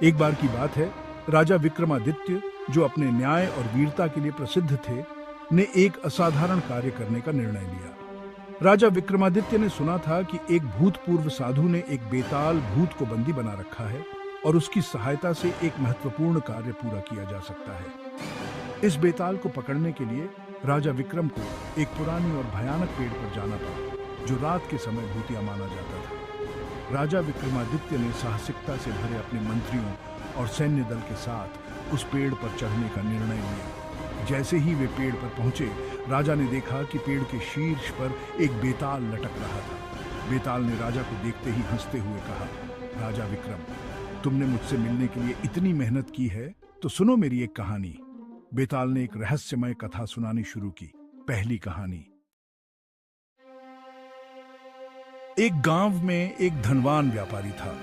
एक बार की बात है, राजा विक्रमादित्य, जो अपने न्याय और वीरता के लिए प्रसिद्ध थे, ने एक असाधारण कार्य करने का निर्णय लिया। राजा विक्रमादित्य ने सुना था कि एक भूतपूर्व साधु ने एक बेताल भूत को बंदी बना रखा है और उसकी सहायता से एक महत्वपूर्ण कार्य पूरा किया जा सकता है। इस बेताल को पकड़ने के लिए राजा विक्रम को एक पुरानी और भयानक पेड़ पर जाना पड़ा, जो रात के समय भूतिया माना जाता था। राजा विक्रमादित्य ने साहसिकता से भरे अपने मंत्रियों और सैन्य दल के साथ उस पेड़ पर चढ़ने का निर्णय लिया। जैसे ही वे पेड़ पर पहुंचे, राजा ने देखा कि पेड़ के शीर्ष पर एक बेताल लटक रहा था। बेताल ने राजा को देखते ही हंसते हुए कहा, राजा विक्रम, तुमने मुझसे मिलने के लिए इतनी मेहनत की है, तो सुनो मेरी एक कहानी। बेताल ने एक रहस्यमय कथा सुनानी शुरू की। पहली कहानी। एक गांव में एक धनवान व्यापारी था,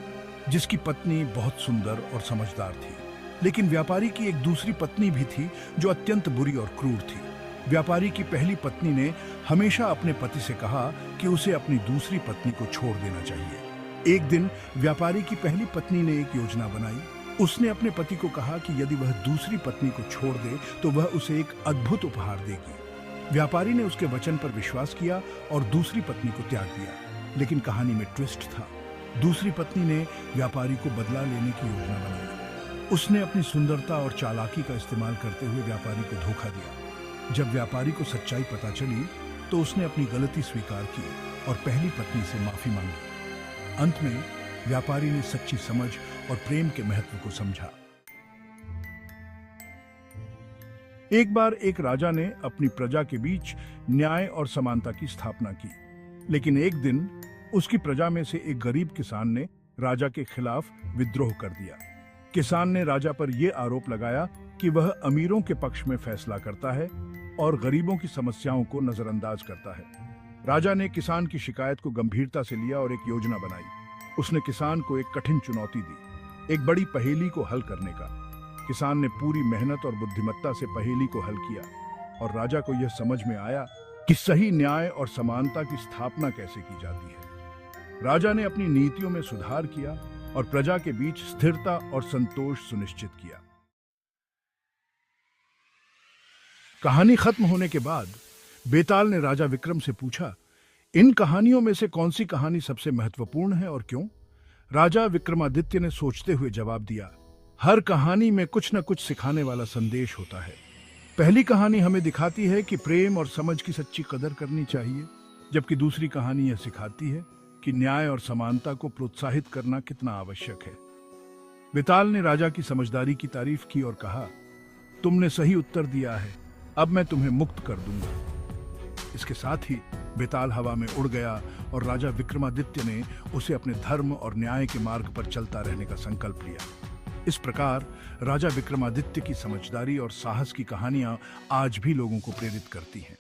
जिसकी पत्नी बहुत सुंदर और समझदार थी। लेकिन व्यापारी की एक दूसरी पत्नी भी थी, जो अत्यंत बुरी और क्रूर थी। व्यापारी की पहली पत्नी ने हमेशा अपने पति से कहा कि उसे अपनी दूसरी पत्नी को छोड़ देना चाहिए। एक दिन व्यापारी की पहली पत्नी ने एक योजना बनाई। उसने अपने पति को कहा कि यदि वह दूसरी पत्नी को छोड़ दे तो वह उसे एक अद्भुत उपहार देगी। व्यापारी ने उसके वचन पर विश्वास किया और दूसरी पत्नी को त्याग दिया। लेकिन कहानी में ट्विस्ट था। दूसरी पत्नी ने व्यापारी को बदला लेने की योजना बनाई। उसने अपनी सुंदरता और चालाकी का इस्तेमाल करते हुए व्यापारी को धोखा दिया। जब व्यापारी को सच्चाई पता चली तो उसने अपनी गलती स्वीकार की और पहली पत्नी से माफी मांगी। अंत में व्यापारी ने सच्ची समझ और प्रेम के महत्व को समझा। एक बार एक राजा ने अपनी प्रजा के बीच न्याय और समानता की स्थापना की। लेकिन एक दिन उसकी प्रजा में से एक गरीब किसान ने राजा के खिलाफ विद्रोह कर दिया। किसान ने राजा पर यह आरोप लगाया कि वह अमीरों के पक्ष में फैसला करता है और गरीबों की समस्याओं को नजरअंदाज करता है। राजा ने किसान की शिकायत को गंभीरता से लिया और एक योजना बनाई। उसने किसान को एक कठिन चुनौती दी, एक बड़ी पहेली को हल करने का। किसान ने पूरी मेहनत और बुद्धिमत्ता से पहेली को हल किया और राजा को यह समझ में आया कि सही न्याय और समानता की स्थापना कैसे की जाती है। राजा ने अपनी नीतियों में सुधार किया और प्रजा के बीच स्थिरता और संतोष सुनिश्चित किया। कहानी खत्म होने के बाद बेताल ने राजा विक्रम से पूछा, इन कहानियों में से कौन सी कहानी सबसे महत्वपूर्ण है और क्यों? राजा विक्रमादित्य ने सोचते हुए जवाब दिया, हर कहानी में कुछ न कुछ सिखाने वाला संदेश होता है। पहली कहानी हमें दिखाती है कि प्रेम और समझ की सच्ची कदर करनी चाहिए, जबकि दूसरी कहानी यह सिखाती है कि न्याय और समानता को प्रोत्साहित करना कितना आवश्यक है। बेताल ने राजा की समझदारी की तारीफ की और कहा, तुमने सही उत्तर दिया है, अब मैं तुम्हें मुक्त कर दूंगा। इसके साथ ही बेताल हवा में उड़ गया और राजा विक्रमादित्य ने उसे अपने धर्म और न्याय के मार्ग पर चलता रहने का संकल्प लिया। इस प्रकार राजा विक्रमादित्य की समझदारी और साहस की कहानियां आज भी लोगों को प्रेरित करती हैं।